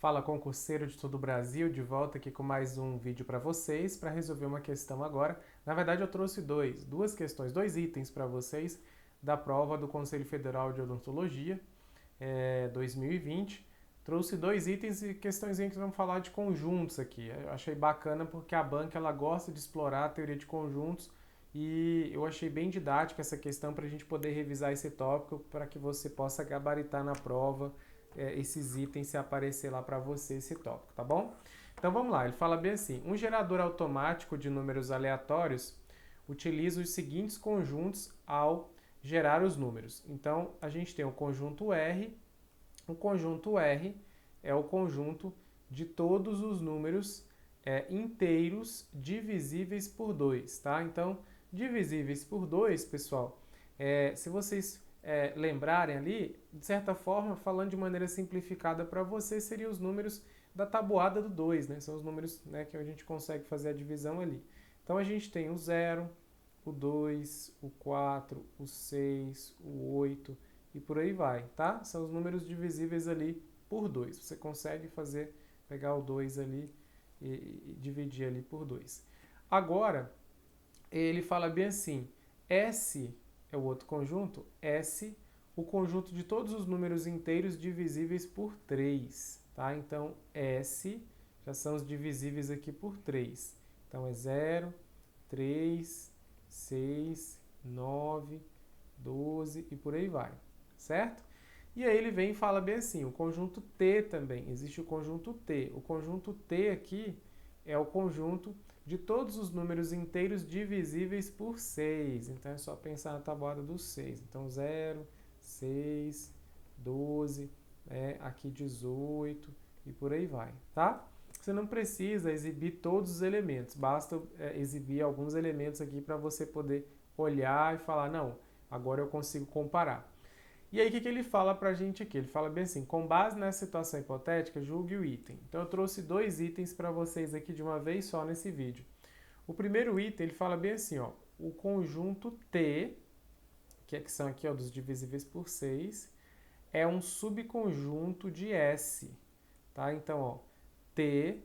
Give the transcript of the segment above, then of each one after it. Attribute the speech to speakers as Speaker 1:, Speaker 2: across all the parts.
Speaker 1: Fala concurseiro de todo o Brasil, de volta aqui com mais um vídeo para vocês, para resolver uma questão agora. Na verdade eu trouxe duas questões, dois itens para vocês da prova do Conselho Federal de Odontologia 2020. Trouxe dois itens e questões que vamos falar de conjuntos aqui. Eu achei bacana porque a banca ela gosta de explorar a teoria de conjuntos e eu achei bem didática essa questão para a gente poder revisar esse tópico para que você possa gabaritar na prova esses itens se aparecer lá para você esse tópico, tá bom? Então vamos lá, ele fala bem assim: um gerador automático de números aleatórios utiliza os seguintes conjuntos ao gerar os números. Então a gente tem o conjunto R. O conjunto R é o conjunto de todos os números inteiros divisíveis por 2, tá? Então, divisíveis por 2, pessoal, se vocês lembrarem ali, de certa forma, falando de maneira simplificada para vocês, seriam os números da tabuada do 2, né? São os números, né, que a gente consegue fazer a divisão ali. Então, a gente tem o 0, o 2, o 4, o 6, o 8 e por aí vai, tá? São os números divisíveis ali por 2. Você consegue pegar o 2 ali e dividir ali por 2. Agora, ele fala bem assim: S é o outro conjunto, S, o conjunto de todos os números inteiros divisíveis por 3, tá? Então, S já são os divisíveis aqui por 3. Então, é 0, 3, 6, 9, 12 e por aí vai, certo? E aí ele vem e fala bem assim: o conjunto T também, existe o conjunto T. O conjunto T aqui é o conjunto de todos os números inteiros divisíveis por 6. Então é só pensar na tabuada dos 6. Então 0, 6, 12, aqui 18 e por aí vai, tá? Você não precisa exibir todos os elementos, basta exibir alguns elementos aqui para você poder olhar e falar: não, agora eu consigo comparar. E aí o que ele fala pra gente aqui? Ele fala bem assim: com base nessa situação hipotética, julgue o item. Então eu trouxe dois itens para vocês aqui de uma vez só nesse vídeo. O primeiro item, ele fala bem assim, ó: o conjunto T, que são aqui, ó, dos divisíveis por 6, é um subconjunto de S, tá? Então, ó, T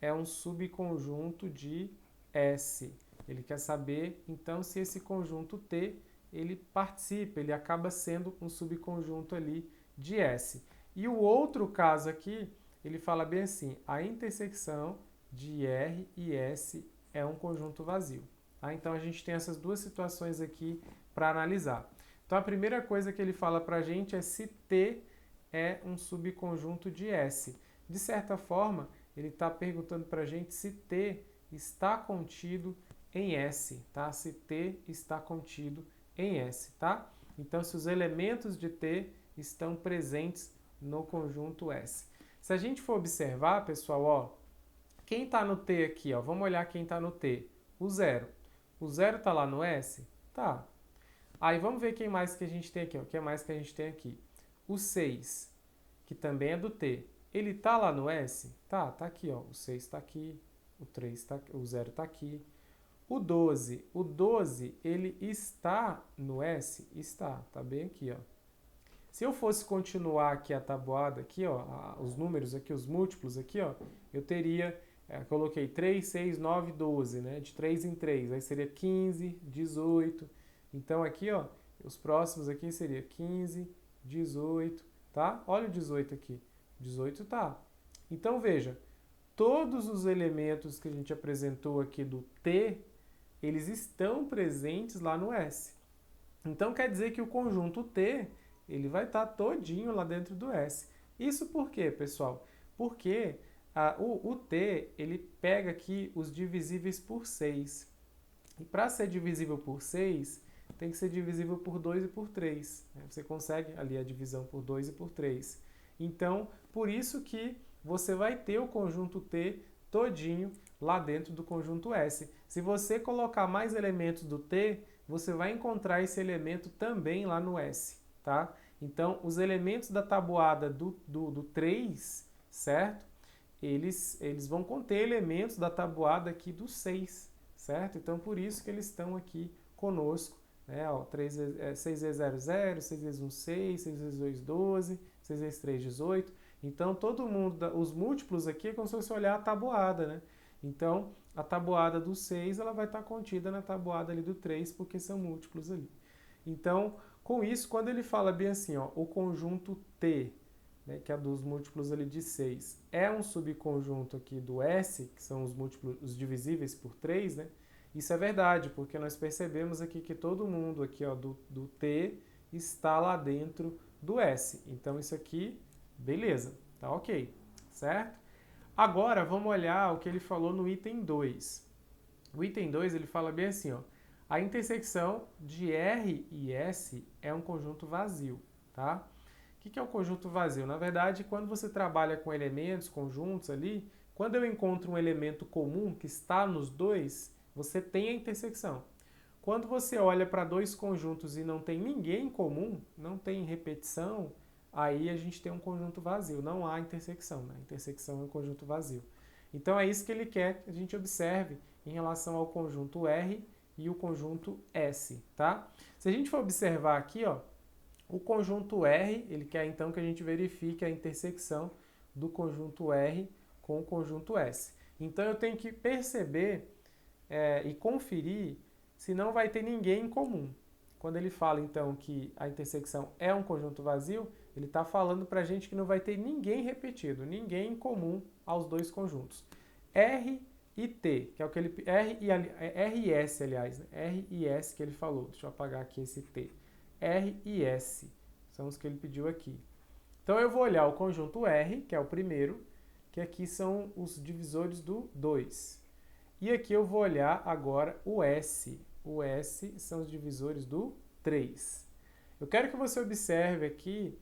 Speaker 1: é um subconjunto de S. Ele quer saber, então, se esse conjunto T ele participa, ele acaba sendo um subconjunto ali de S. E o outro caso aqui, ele fala bem assim: a intersecção de R e S é um conjunto vazio. Tá? Então a gente tem essas duas situações aqui para analisar. Então a primeira coisa que ele fala para a gente é se T é um subconjunto de S. De certa forma, ele está perguntando para a gente se T está contido em S, tá? Se T está contido em S, tá? Então, se os elementos de T estão presentes no conjunto S. Se a gente for observar, pessoal, ó, quem está no T aqui, ó, vamos olhar quem está no T. O 0. O 0 está lá no S? Tá. Aí vamos ver quem mais que a gente tem aqui, ó. O que mais que a gente tem aqui? O 6, que também é do T. Ele está lá no S? Tá, tá aqui, ó. O 6 está aqui, o 3 tá, o 0 está aqui. O 12, ele está no S? Está, tá bem aqui, ó. Se eu fosse continuar aqui a tabuada, aqui, ó, os números aqui, os múltiplos aqui, ó, eu teria, coloquei 3, 6, 9, 12, né? De 3 em 3, aí seria 15, 18. Então aqui, ó, os próximos aqui seria 15, 18, tá? Olha o 18 aqui. 18 tá. Então veja, todos os elementos que a gente apresentou aqui do T, eles estão presentes lá no S. Então quer dizer que o conjunto T, ele vai estar todinho lá dentro do S. Isso por quê, pessoal? Porque o T, ele pega aqui os divisíveis por 6. E para ser divisível por 6, tem que ser divisível por 2 e por 3. Você consegue ali a divisão por 2 e por 3. Então, por isso que você vai ter o conjunto T todinho lá dentro do conjunto S. Se você colocar mais elementos do T, você vai encontrar esse elemento também lá no S, tá? Então, os elementos da tabuada do 3, certo? Eles vão conter elementos da tabuada aqui do 6, certo? Então, por isso que eles estão aqui conosco, né? Ó, 6 vezes 0, 0, 6 vezes 1, 6, 6 vezes 2, 12, 6 vezes 3, 18. Então, todo mundo, os múltiplos aqui é como se fosse olhar a tabuada, né? Então, a tabuada do 6 ela vai estar contida na tabuada ali do 3, porque são múltiplos ali. Então, com isso, quando ele fala bem assim, ó, o conjunto T, né, que é dos múltiplos ali de 6, é um subconjunto aqui do S, que são os múltiplos, os divisíveis por 3, né? Isso é verdade, porque nós percebemos aqui que todo mundo aqui, ó, do T está lá dentro do S. Então, isso aqui, beleza, tá ok, certo? Agora, vamos olhar o que ele falou no item 2. O item 2, ele fala bem assim, ó, a intersecção de R e S é um conjunto vazio, tá? O que é um conjunto vazio? Na verdade, quando você trabalha com elementos, conjuntos ali, quando eu encontro um elemento comum que está nos dois, você tem a intersecção. Quando você olha para dois conjuntos e não tem ninguém em comum, não tem repetição, aí a gente tem um conjunto vazio, não há intersecção, né? A intersecção é um conjunto vazio. Então é isso que ele quer que a gente observe em relação ao conjunto R e o conjunto S, tá? Se a gente for observar aqui, ó, o conjunto R, ele quer então que a gente verifique a intersecção do conjunto R com o conjunto S. Então eu tenho que perceber e conferir se não vai ter ninguém em comum. Quando ele fala então que a intersecção é um conjunto vazio, ele está falando para a gente que não vai ter ninguém repetido, ninguém em comum aos dois conjuntos. R e T, que é o que ele... R e S, aliás, né? R e S que ele falou. Deixa eu apagar aqui esse T. R e S são os que ele pediu aqui. Então eu vou olhar o conjunto R, que é o primeiro, que aqui são os divisores do 2. E aqui eu vou olhar agora o S. O S são os divisores do 3. Eu quero que você observe aqui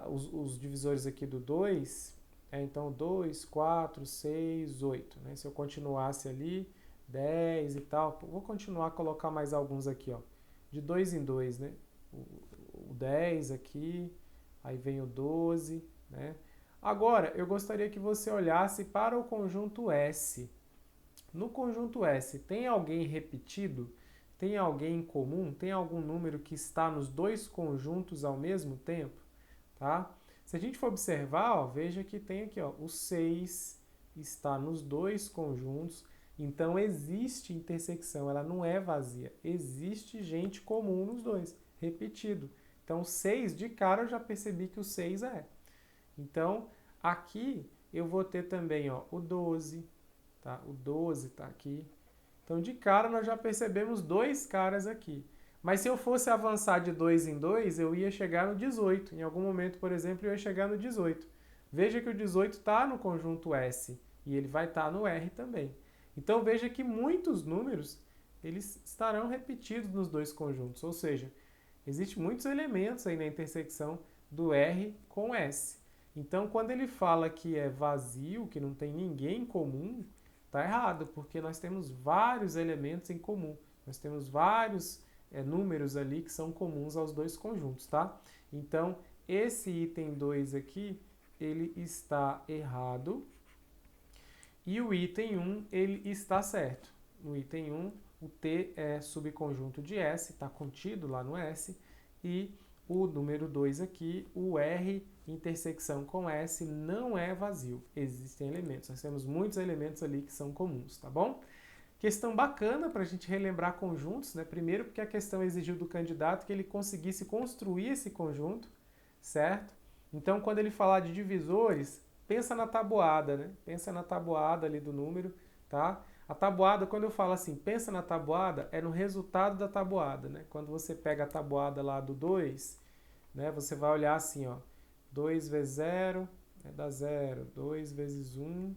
Speaker 1: os divisores aqui do 2. Então 2, 4, 6, 8. Né? Se eu continuasse ali, 10 e tal. Vou continuar a colocar mais alguns aqui, ó. De 2 em 2, né? O 10 aqui, aí vem o 12, né? Agora, eu gostaria que você olhasse para o conjunto S. No conjunto S, tem alguém repetido? Tem alguém em comum? Tem algum número que está nos dois conjuntos ao mesmo tempo? Tá? Se a gente for observar, ó, veja que tem aqui, ó, o 6 está nos dois conjuntos, então existe intersecção, ela não é vazia. Existe gente comum nos dois, repetido. Então, 6, de cara eu já percebi que o 6 é. Então, aqui eu vou ter também, ó, o 12, tá? O 12 está aqui. Então, de cara, nós já percebemos dois caras aqui. Mas se eu fosse avançar de 2 em 2, eu ia chegar no 18. Em algum momento, por exemplo, eu ia chegar no 18. Veja que o 18 está no conjunto S e ele vai estar no R também. Então, veja que muitos números eles estarão repetidos nos dois conjuntos. Ou seja, existem muitos elementos aí na intersecção do R com S. Então, quando ele fala que é vazio, que não tem ninguém em comum, está errado, porque nós temos vários elementos em comum. Nós temos vários números ali que são comuns aos dois conjuntos, tá? Então, esse item 2 aqui, ele está errado. E o item 1, ele está certo. No item 1, o T é subconjunto de S, está contido lá no S. E o número 2 aqui, o R intersecção com S não é vazio. Existem elementos. Nós temos muitos elementos ali que são comuns, tá bom? Questão bacana para a gente relembrar conjuntos, né? Primeiro porque a questão exigiu do candidato que ele conseguisse construir esse conjunto, certo? Então, quando ele falar de divisores, pensa na tabuada, né? Pensa na tabuada ali do número, tá? A tabuada, quando eu falo assim, pensa na tabuada, é no resultado da tabuada, né? Quando você pega a tabuada lá do 2, né? Você vai olhar assim, ó. 2 vezes 0 dá 0. 2 vezes 1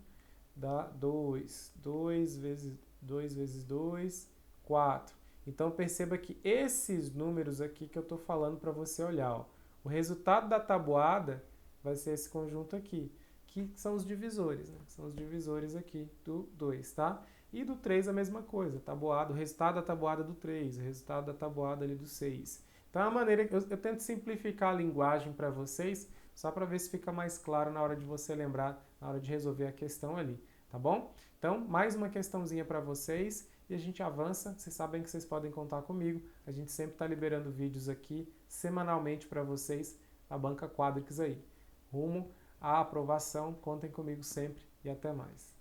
Speaker 1: dá 2. 2 vezes 2, 4. Então perceba que esses números aqui que eu estou falando para você olhar, ó, o resultado da tabuada vai ser esse conjunto aqui, que são os divisores, né? São os divisores aqui do 2, tá? E do 3 a mesma coisa, tabuada, o resultado da tabuada do 3, o resultado da tabuada ali do 6. Então, a maneira que eu tento simplificar a linguagem para vocês, só para ver se fica mais claro na hora de você lembrar, na hora de resolver a questão ali, tá bom? Então, mais uma questãozinha para vocês e a gente avança. Vocês sabem que vocês podem contar comigo. A gente sempre está liberando vídeos aqui semanalmente para vocês na Banca Quadrix aí, rumo a aprovação. Contem comigo sempre e até mais.